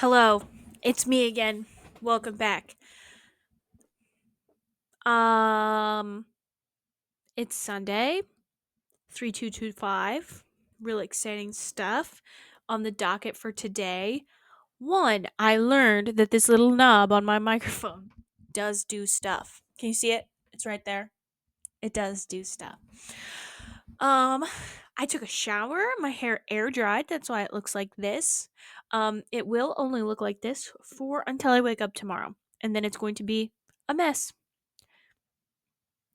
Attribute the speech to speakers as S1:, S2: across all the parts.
S1: Hello, it's me again. Welcome back. Um, it's Sunday, 3225. Really exciting stuff on the docket for today. One, I learned that this little knob on my microphone does do stuff. Can you see it? It's right there. It does do stuff. Um, I took a shower. My hair air dried. That's why it looks like this. It will only look like this for until I wake up tomorrow, and then it's going to be a mess,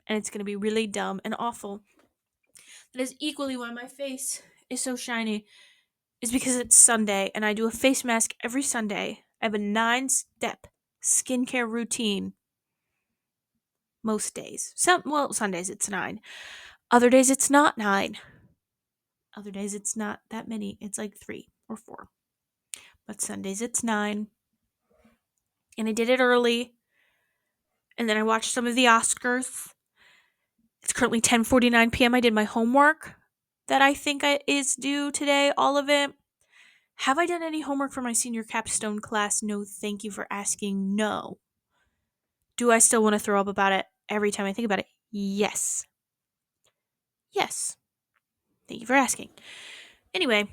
S1: and it's going to be really dumb and awful. That is equally why my face is so shiny. Is because it's Sunday, and I do a face mask every Sunday. I have a 9-step skincare routine most days. Sundays it's 9. Other days it's not 9. Other days it's not that many. It's like 3 or 4. But Sundays it's 9. And I did it early. And then I watched some of the Oscars. It's currently 10:49 p.m. I did my homework that I think is due today, all of it. Have I done any homework for my senior capstone class? No, thank you for asking. No. Do I still want to throw up about it every time I think about it? Yes. Yes. Thank you for asking. Anyway,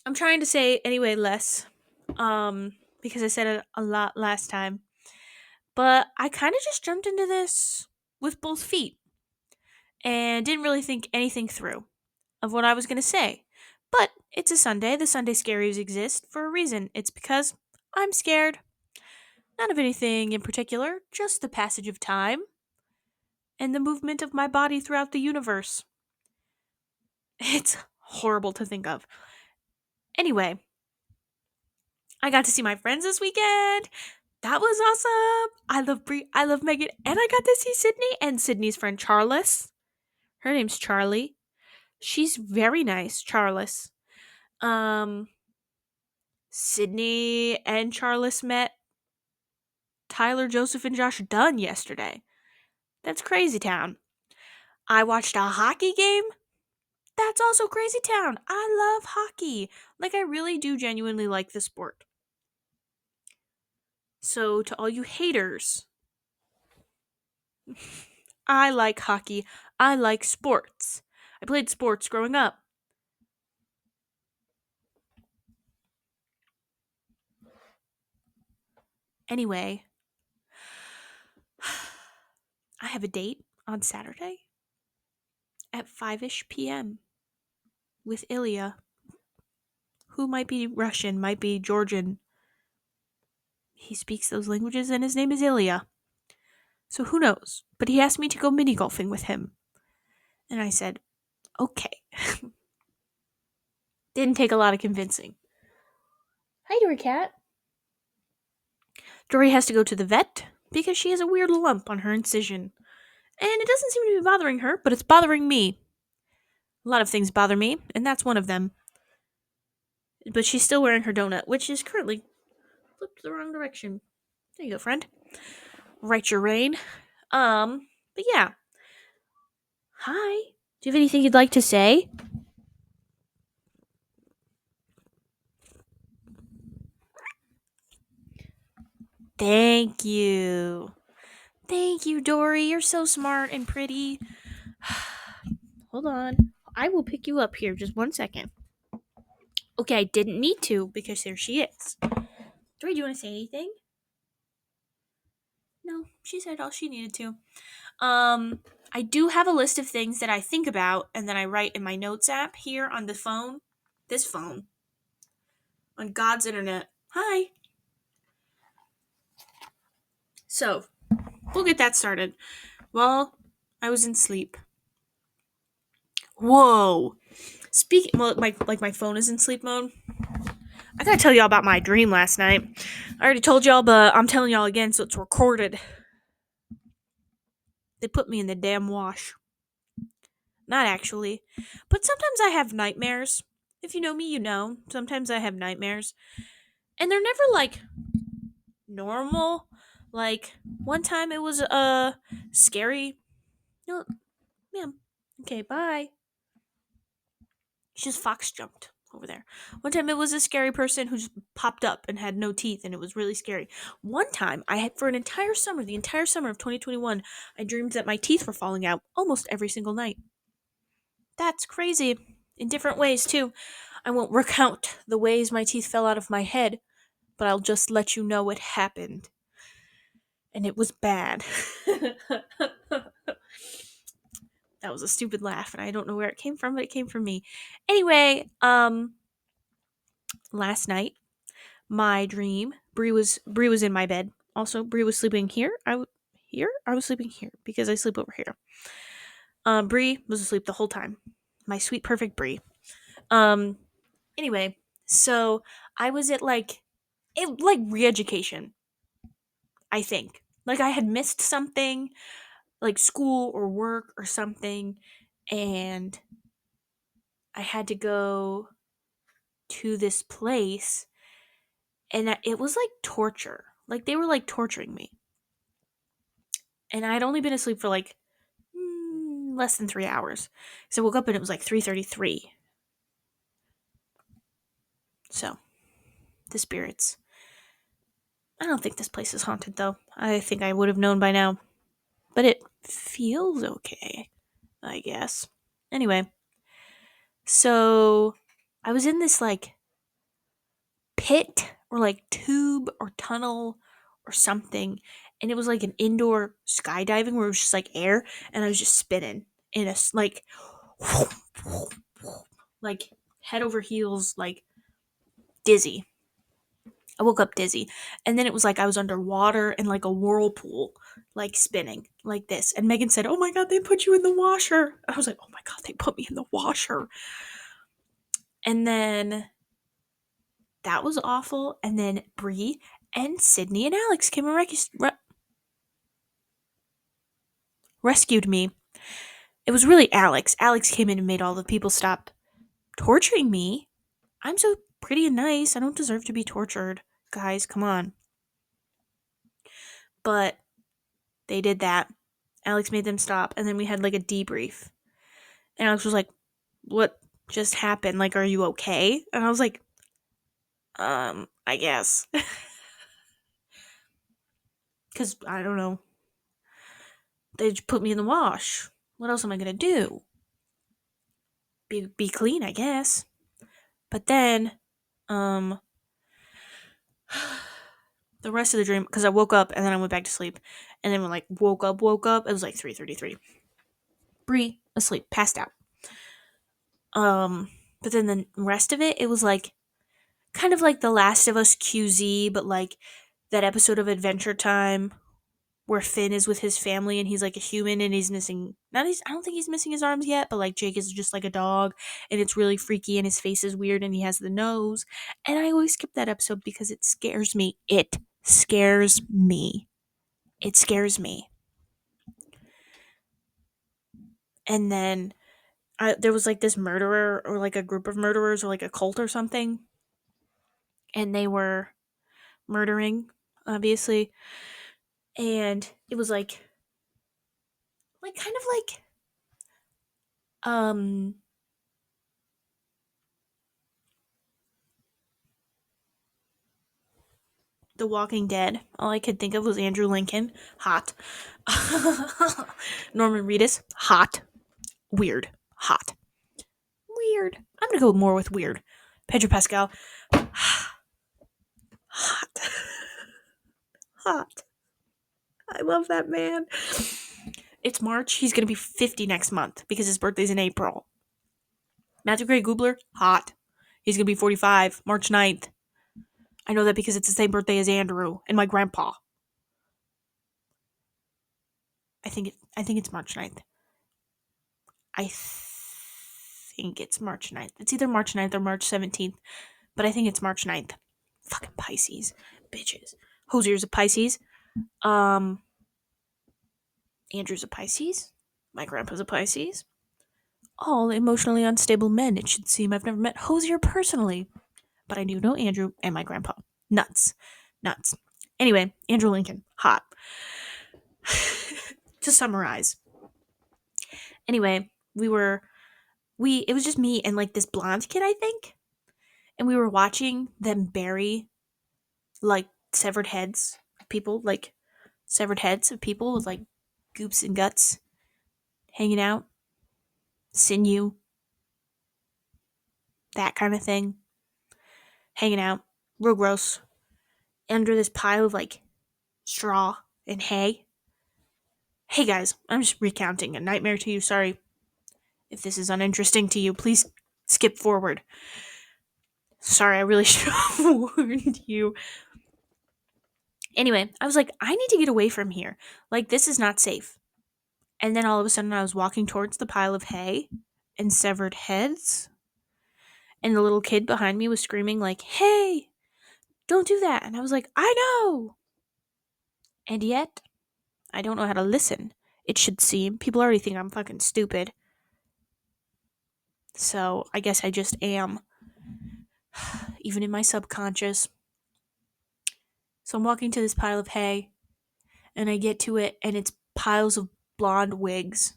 S1: I'm trying to say anyway less. Because I said it a lot last time. But I kind of just jumped into this with both feet and didn't really think anything through of what I was going to say. But it's a Sunday. The Sunday scaries exist for a reason. It's because I'm scared. Not of anything in particular, just the passage of time and the movement of my body throughout the universe. It's horrible to think of. Anyway, I got to see my friends this weekend. That was awesome. I love Brie. I love Megan. And I got to see Sydney and Sydney's friend Charles. Her name's Charlie. She's very nice, Charles. Um, Sydney and Charles met Tyler, Joseph, and Josh Dunn yesterday. That's crazy town. I watched a hockey game. That's also crazy town. I love hockey. Like, I really do genuinely like the sport. So, to all you haters, I like hockey. I like sports. I played sports growing up. Anyway, I have a date on Saturday at 5-ish p.m. with Ilya, who might be Russian, might be Georgian. He speaks those languages and his name is Ilya. So who knows? But he asked me to go mini golfing with him. And I said, okay. Didn't take a lot of convincing. Hi, Dory Cat. Dory has to go to the vet because she has a weird lump on her incision. And it doesn't seem to be bothering her, but it's bothering me. A lot of things bother me, and that's one of them. But she's still wearing her donut, which is currently flipped the wrong direction. There you go, friend. Right your rein. But yeah. Hi. Do you have anything you'd like to say? Thank you. Thank you, Dory. You're so smart and pretty. Hold on. I will pick you up here. Just 1 second. Okay, I didn't need to because there she is. Dory, do you want to say anything? No, she said all she needed to. I do have a list of things that I think about and then I write in my notes app here on the phone. This phone. On God's internet. Hi. So, we'll get that started. Well, I was in sleep. Whoa. Speaking, well, my phone is in sleep mode. I gotta tell y'all about my dream last night. I already told y'all, but I'm telling y'all again, so it's recorded. They put me in the damn wash. Not actually, but sometimes I have nightmares. If you know me, you know. Sometimes I have nightmares, and they're never like normal. Like one time, it was scary. No, ma'am. Okay, bye. She just fox jumped. over there. One time it was a scary person who just popped up and had no teeth, and it was really scary. One time I had, for an entire summer, the entire summer of 2021, I dreamed that my teeth were falling out almost every single night. That's crazy. In different ways, too. I won't recount the ways my teeth fell out of my head, but I'll just let you know it happened. And it was bad. That was a stupid laugh, and I don't know where it came from, but it came from me. Anyway, last night, my dream, Bree was in my bed. Also, Bree was sleeping here. I was sleeping here because I sleep over here. Bree was asleep the whole time. My sweet perfect Bree. Um anyway, so I was at like re-education, I think. Like I had missed something, like school or work or something, and I had to go to this place, and it was like torture. Like they were like torturing me. And I had only been asleep for like less than 3 hours. So I woke up and it was like 3:33. So, the spirits. I don't think this place is haunted though. I think I would have known by now. But it feels okay, I guess. Anyway, so I was in this like pit or like tube or tunnel or something, and it was like an indoor skydiving where it was just like air, and I was just spinning in a like head over heels, like dizzy. I woke up dizzy. And then it was like I was underwater in like a whirlpool, like spinning like this. And Megan said, "Oh my God, they put you in the washer." I was like, "Oh my God, they put me in the washer." And then that was awful. And then Bree and Sydney and Alex came and rescued me. It was really Alex. Alex came in and made all the people stop torturing me. I'm so pretty and nice. I don't deserve to be tortured. Guys, come on. But they did that. Alex made them stop, and then we had like a debrief. And Alex was like, "What just happened? Like, are you okay?" And I was like, I guess. Because, I don't know. They just put me in the wash. What else am I gonna do? Be clean, I guess. But then, um, the rest of the dream, because I woke up and then I went back to sleep. And then when like woke up, it was like 3:33. Bree, asleep, passed out. But then the rest of it, it was like kind of like The Last of Us QZ, but like that episode of Adventure Time where Finn is with his family and he's like a human and he's missing not his I don't think he's missing his arms yet, but like Jake is just like a dog and it's really freaky and his face is weird and he has the nose. And I always skip that episode because it scares me. It scares me. It scares me. And then there was like this murderer or like a group of murderers or like a cult or something, and they were murdering, obviously. And it was like kind of like um The Walking Dead. All I could think of was Andrew Lincoln, hot. Norman Reedus, hot. Weird, hot. Weird. I'm gonna go more with weird. Pedro Pascal, hot. Hot. I love that man. It's March. He's gonna be 50 next month because his birthday's in April. Matthew Gray Goobler, hot. He's gonna be 45, March 9th. I know that because it's the same birthday as Andrew and my grandpa. I think it's March 9th. I think it's March 9th. It's either March 9th or March 17th, but I think it's March 9th. Fucking Pisces. Bitches. Hosier's a Pisces. Andrew's a Pisces. My grandpa's a Pisces. All emotionally unstable men, it should seem. I've never met Hosier personally, but I do know Andrew and my grandpa. Nuts. Nuts. Anyway, Andrew Lincoln. Hot. To summarize. Anyway, it was just me and like this blonde kid, I think. and we were watching them bury like severed heads of people, like severed heads of people with like goops and guts hanging out, sinew, that kind of thing, hanging out, real gross, under this pile of like straw and hay. Hey guys, I'm just recounting a nightmare to you. Sorry if this is uninteresting to you. Please skip forward. Sorry, I really should have warned you. Anyway, I was like, I need to get away from here. Like, this is not safe. And then all of a sudden, I was walking towards the pile of hay and severed heads. And the little kid behind me was screaming, like, hey, don't do that. And I was like, I know. And yet, I don't know how to listen. It should seem. People already think I'm fucking stupid. So I guess I just am. Even in my subconscious. So I'm walking to this pile of hay. And I get to it, and it's piles of blonde wigs.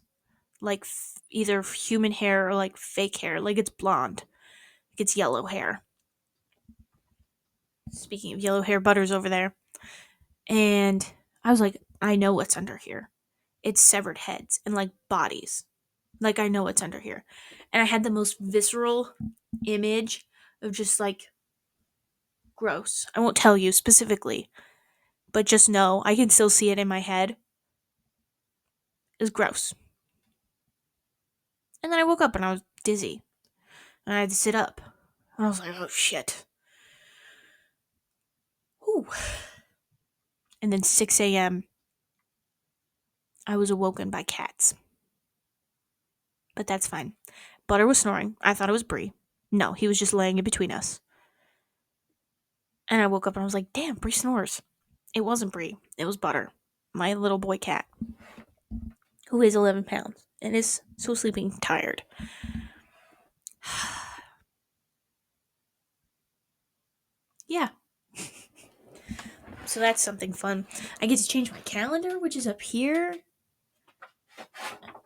S1: Like either human hair or like fake hair. Like it's blonde. Like it's yellow hair. Speaking of yellow hair, Butter's over there. And I was like, I know what's under here. It's severed heads and like bodies. Like I know what's under here. And I had the most visceral image of just like gross. I won't tell you specifically, but just know I can still see it in my head. It was gross. And then I woke up and I was dizzy. And I had to sit up. And I was like, oh shit. Whew. And then 6 a.m., I was awoken by cats. But that's fine. Butter was snoring. I thought it was Bree. No, he was just laying in between us. And I woke up and I was like, damn, Bree snores. It wasn't Bree. It was Butter, my little boy cat, who weighs 11 pounds and is so sleeping tired. Yeah. So that's something fun. I get to change my calendar, which is up here.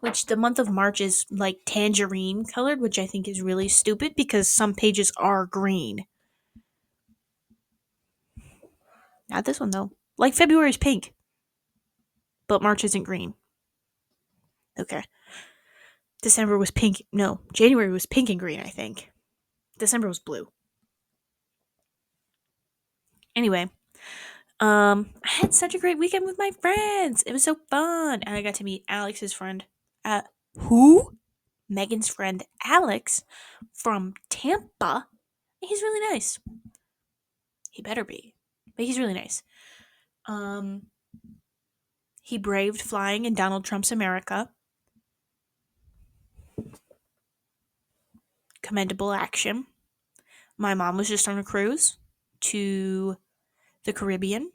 S1: Which the month of March is like tangerine colored, which I think is really stupid because some pages are green. Not this one though. Like February's pink, but March isn't green. Okay. December was pink. No, January was pink and green, I think. December was blue. Anyway, I had such a great weekend with my friends. It was so fun. And I got to meet Alex's friend. Who? Megan's friend Alex from Tampa. He's really nice. He better be. But he's really nice. He braved flying in Donald Trump's America. Commendable action. My mom was just on a cruise to the Caribbean.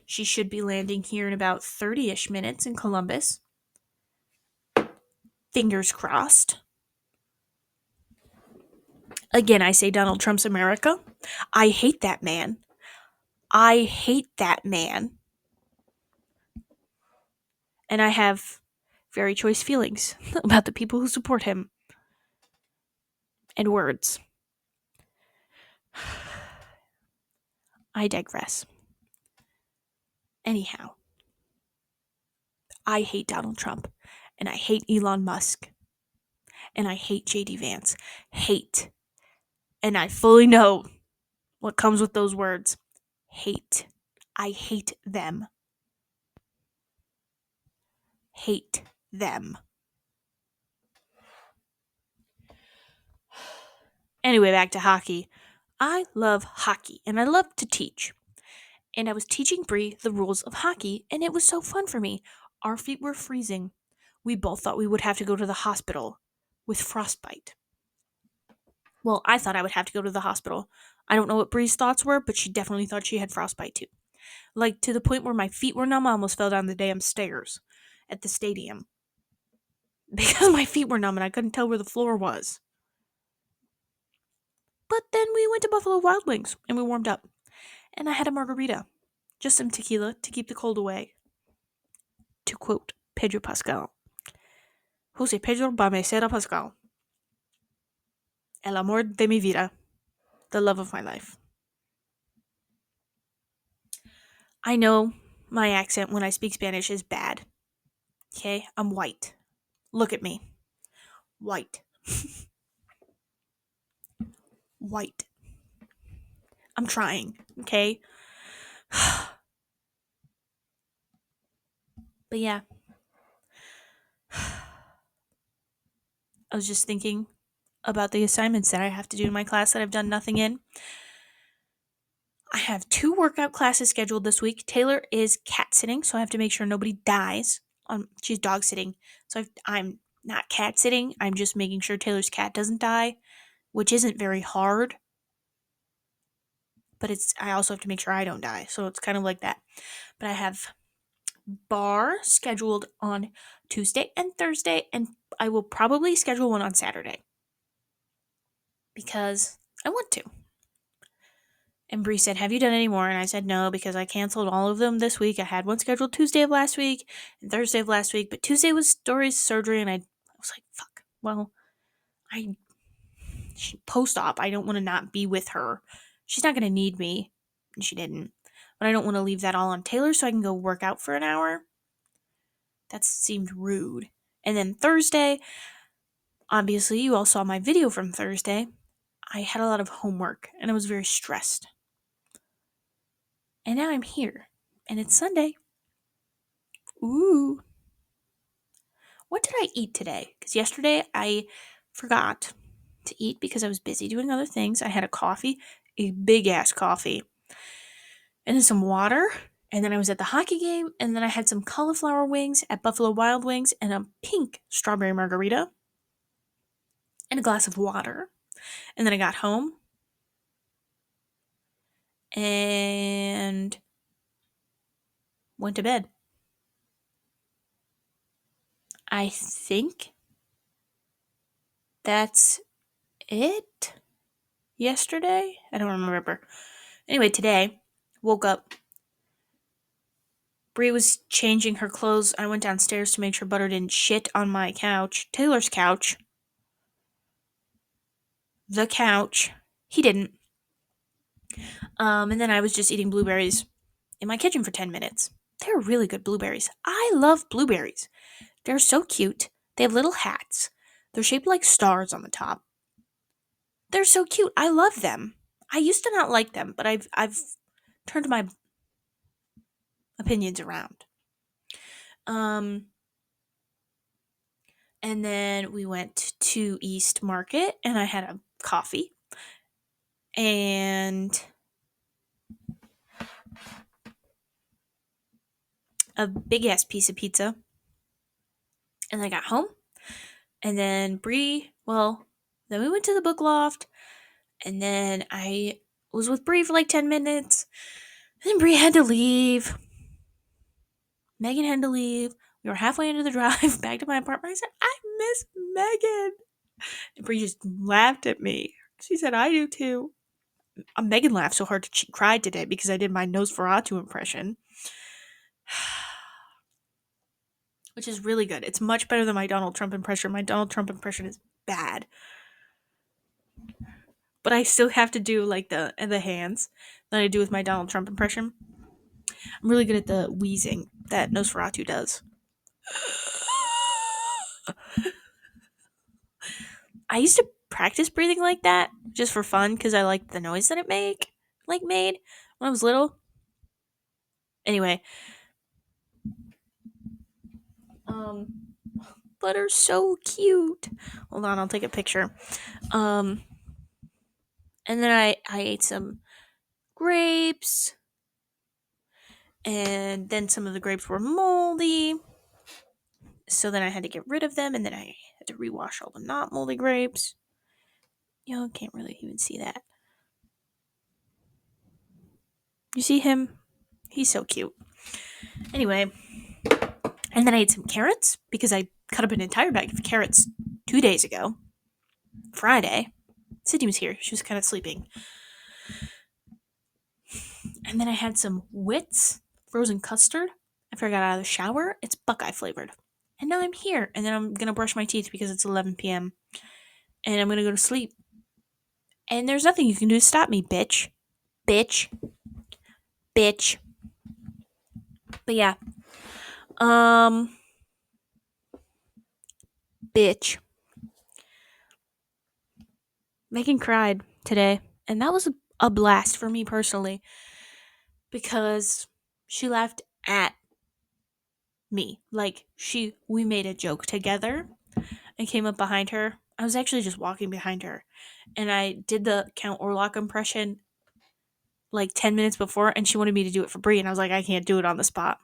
S1: She should be landing here in about 30-ish minutes in Columbus. Fingers crossed. Again, I say Donald Trump's America. I hate that man. I hate that man. And I have very choice feelings about the people who support him. And words. I digress. Anyhow, I hate Donald Trump. And I hate Elon Musk. And I hate JD Vance. Hate. And I fully know what comes with those words. Hate. I hate them. Hate them. Anyway, back to hockey. I love hockey and I love to teach. And I was teaching Bree the rules of hockey and it was so fun for me. Our feet were freezing. We both thought we would have to go to the hospital with frostbite. Well, I thought I would have to go to the hospital. I don't know what Bree's thoughts were, but she definitely thought she had frostbite too. Like to the point where my feet were numb, I almost fell down the damn stairs at the stadium. Because my feet were numb and I couldn't tell where the floor was. But then we went to Buffalo Wild Wings and we warmed up. And I had a margarita. Just some tequila to keep the cold away. To quote Pedro Pascal. Jose Pedro Bamecera Pascal. El amor de mi vida. the love of my life. I know my accent when I speak Spanish is bad. Okay? I'm white. Look at me. White. White. I'm trying. Okay? But yeah. I was just thinking about the assignments that I have to do in my class that I've done nothing in. I have 2 workout classes scheduled this week. Taylor is cat sitting, so I have to make sure nobody dies. She's dog sitting, so I'm not cat sitting. I'm just making sure Taylor's cat doesn't die, which isn't very hard. But I also have to make sure I don't die, so it's kind of like that. But I have bar scheduled on Tuesday and Thursday, and I will probably schedule one on Saturday because I want to. And Bree said, "Have you done any more?" And I said, "No, because I canceled all of them this week. I had one scheduled Tuesday of last week and Thursday of last week, but Tuesday was Dory's surgery, and I was like, fuck. Well, post-op, I don't want to not be with her. She's not going to need me, and she didn't. But I don't want to leave that all on Taylor so I can go work out for an hour. That seemed rude. And then Thursday, obviously, you all saw my video from Thursday. I had a lot of homework, and I was very stressed. And now I'm here, and it's Sunday. Ooh. What did I eat today? Because yesterday I forgot to eat because I was busy doing other things. I had a coffee, a big ass coffee, and then some water. And then I was at the hockey game, and then I had some cauliflower wings at Buffalo Wild Wings and a pink strawberry margarita and a glass of water. And then I got home and went to bed. I think that's it. Yesterday? I don't remember. Anyway, today, woke up. Bree was changing her clothes. I went downstairs to make sure Butter didn't shit on my couch. Taylor's couch. The couch. He didn't. And then I was just eating blueberries in my kitchen for 10 minutes. They're really good blueberries. I love blueberries. They're so cute. They have little hats. They're shaped like stars on the top. They're so cute. I love them. I used to not like them, but I've turned my opinions around. And then we went to East Market and I had a coffee and a big ass piece of pizza. And then I got home. And then then we went to the book loft. And then I was with Bree for like 10 minutes. And then Bree had to leave. Megan had to leave. We were halfway into the drive back to my apartment. I said, "I miss Megan." And Bree just laughed at me. She said, "I do too." Megan laughed so hard that she cried today because I did my Nosferatu impression. Which is really good. It's much better than my Donald Trump impression. My Donald Trump impression is bad. But I still have to do like the hands that I do with my Donald Trump impression. I'm really good at the wheezing that Nosferatu does. I used to practice breathing like that just for fun because I liked the noise that it made when I was little. Anyway, Butter's so cute. Hold on, I'll take a picture. And then I ate some grapes, and then some of the grapes were moldy. So then I had to get rid of them, and then I had to rewash all the not moldy grapes. You can't really even see that. You see him? He's so cute. Anyway, and then I ate some carrots because I cut up an entire bag of carrots 2 days ago. Friday. Sydney was here. She was kind of sleeping. And then I had some Wits frozen custard after I got out of the shower. It's Buckeye flavored. And now I'm here. And then I'm going to brush my teeth because it's 11 p.m. And I'm going to go to sleep. And there's nothing you can do to stop me, bitch. Bitch. Bitch. But yeah. Um bitch. Megan cried today. And that was a blast for me personally. Because she laughed at me. Like we made a joke together. I came up behind her. I was actually just walking behind her. And I did the Count Orlok impression like 10 minutes before, and she wanted me to do it for Brie, and I was like, I can't do it on the spot.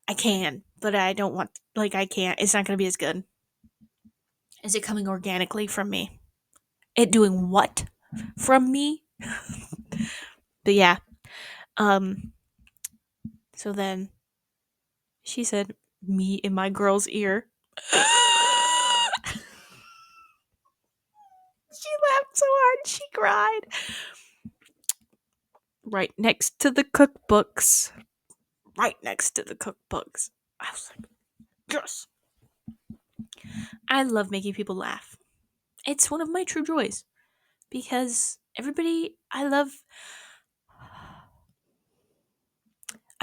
S1: I can, but I don't want, like, I can't. It's not going to be as good. Is it coming organically from me? It doing what from me? But yeah. Um, so then she said, me in my girl's ear. She laughed so hard, she cried. Right next to the cookbooks. Right next to the cookbooks. I was like, yes. I love making people laugh. It's one of my true joys because I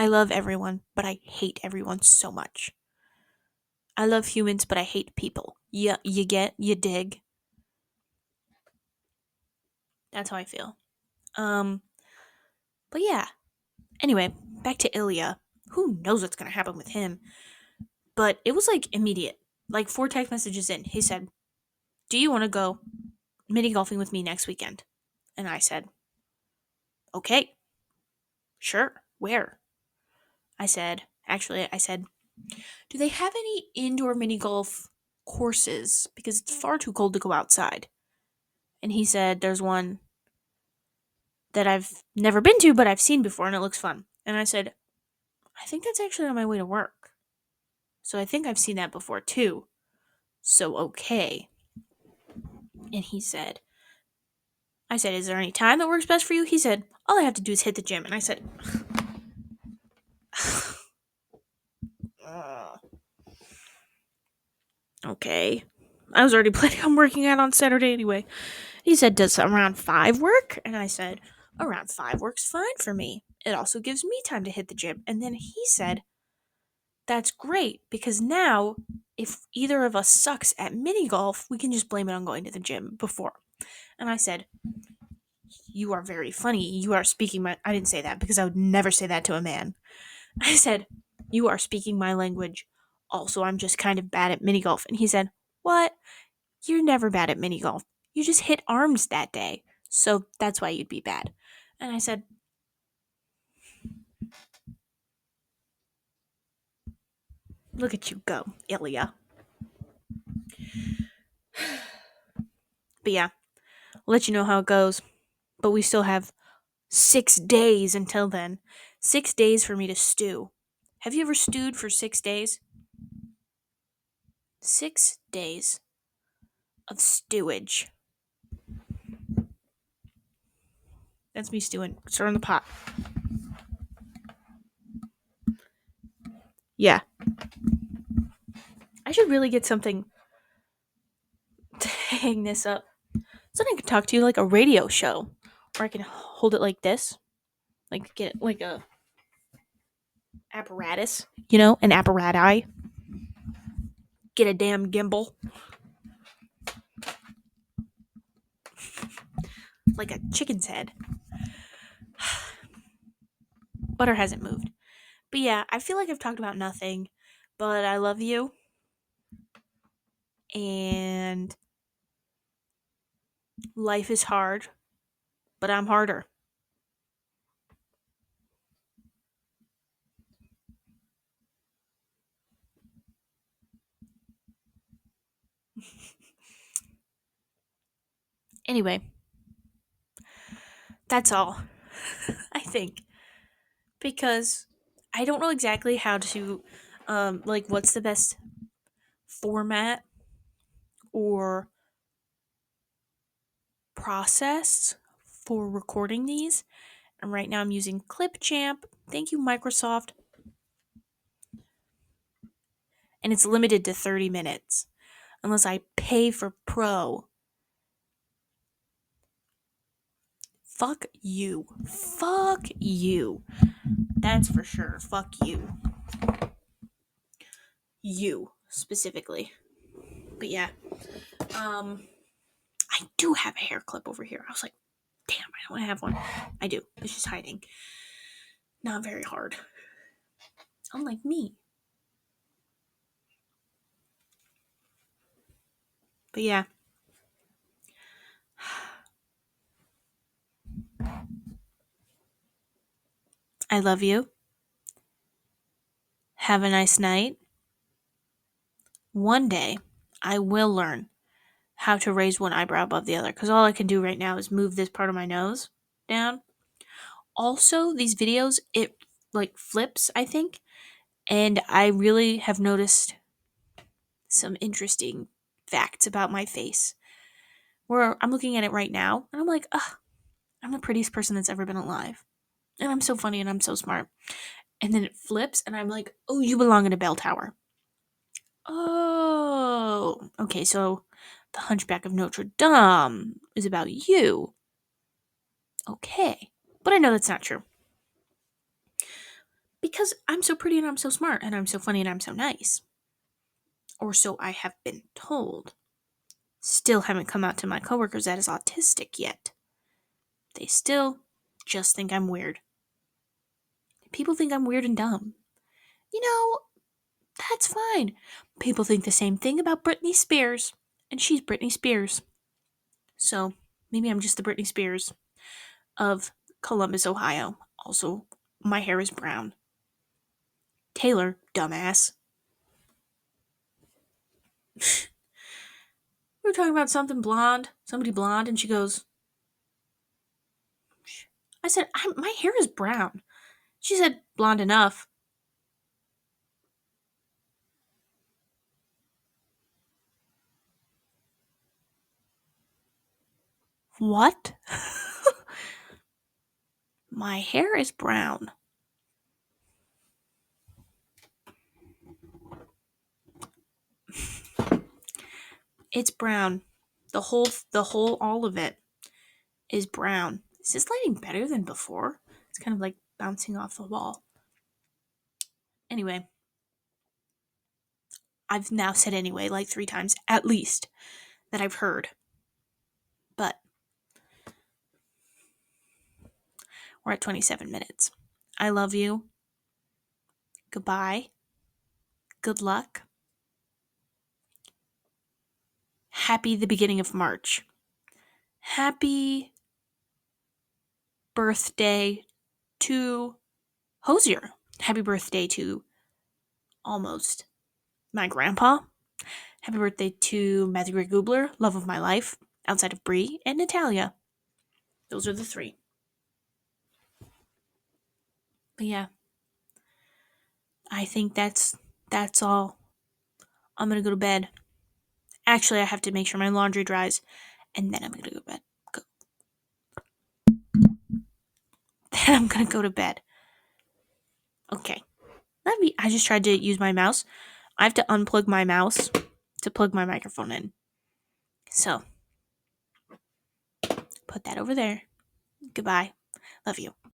S1: love everyone, but I hate everyone so much. I love humans, but I hate people. Yeah, you dig. That's how I feel. Um, but yeah. Anyway, back to Ilya. Who knows what's gonna happen with him? But it was like immediate. Like 4 text messages in, he said, "Do you want to go mini golfing with me next weekend?" And I said, "Okay, sure. Where?" I said, "Do they have any indoor mini golf courses? Because it's far too cold to go outside." And he said, "There's one that I've never been to, but I've seen before and it looks fun." And I said, "I think that's actually on my way to work. So I think I've seen that before too. So okay." And I said, "Is there any time that works best for you?" He said, "All I have to do is hit the gym." And I said, "Okay." I was already planning on working out on Saturday anyway. He said, "Does around 5 work?" And I said, "Around 5 works fine for me. It also gives me time to hit the gym." And then he said, "That's great because now if either of us sucks at mini golf, we can just blame it on going to the gym before." And I said, "You are very funny. You are speaking my," I didn't say that because I would never say that to a man. I said, "You are speaking my language. Also, I'm just kind of bad at mini golf." And he said, "What? You're never bad at mini golf. You just hit arms that day. So that's why you'd be bad." And I said, "Look at you go, Ilya." But yeah, I'll let you know how it goes. But we still have 6 days until then. 6 days for me to stew. Have you ever stewed for 6 days? 6 days of stewage. That's me stewing. Stir in the pot. Yeah. I should really get something to hang this up. So I can talk to you like a radio show. Or I can hold it like this. Like get like a apparatus. An apparati. Get a damn gimbal. Like a chicken's head. Butter hasn't moved. But yeah, I feel like I've talked about nothing. But I love you. And life is hard. But I'm harder. Anyway, that's all. I think. Because I don't know exactly how to, like, what's the best format or process for recording these. And right now I'm using Clipchamp. Thank you, Microsoft. And it's limited to 30 minutes unless I pay for Pro. fuck you. Fuck you. That's for sure. Fuck you. You, specifically. But yeah. I do have a hair clip over here. I was like, damn, I don't want to have one. I do. It's just hiding. Not very hard. Unlike me. But yeah. I love you. Have a nice night. One day, I will learn how to raise one eyebrow above the other because all I can do right now is move this part of my nose down. Also, these videos, it like flips, I think, and I really have noticed some interesting facts about my face where I'm looking at it right now and I'm like, ugh, I'm the prettiest person that's ever been alive. And I'm so funny and I'm so smart. And then it flips and I'm like, oh, you belong in a bell tower. Oh, okay, so the Hunchback of Notre Dame is about you. Okay. But I know that's not true. Because I'm so pretty and I'm so smart and I'm so funny and I'm so nice. Or so I have been told. Still haven't come out to my coworkers that is autistic yet. They still just think I'm weird. People think I'm weird and dumb. You know, that's fine. People think the same thing about Britney Spears. And she's Britney Spears. So maybe I'm just the Britney Spears of Columbus, Ohio. Also, my hair is brown. Taylor, dumbass. We were talking about something blonde, somebody blonde, and she goes, I said, my hair is brown. She said, blonde enough. What? My hair is brown. It's brown. All of it is brown. Is this lighting better than before? It's kind of like bouncing off the wall. Anyway, I've now said anyway like 3 times at least that I've heard. But we're at 27 minutes. I love you. Goodbye. Good luck. Happy the beginning of March. Happy birthday to Hosier. Happy birthday to almost my grandpa. Happy birthday to Matthew Gray Gubler, love of my life, outside of Brie and Natalia. Those are the 3. But yeah, I think that's all. I'm gonna go to bed. Actually, I have to make sure my laundry dries, and then I'm gonna go to bed. Then I'm gonna go to bed. Okay. I just tried to use my mouse. I have to unplug my mouse to plug my microphone in. So, put that over there. Goodbye. Love you.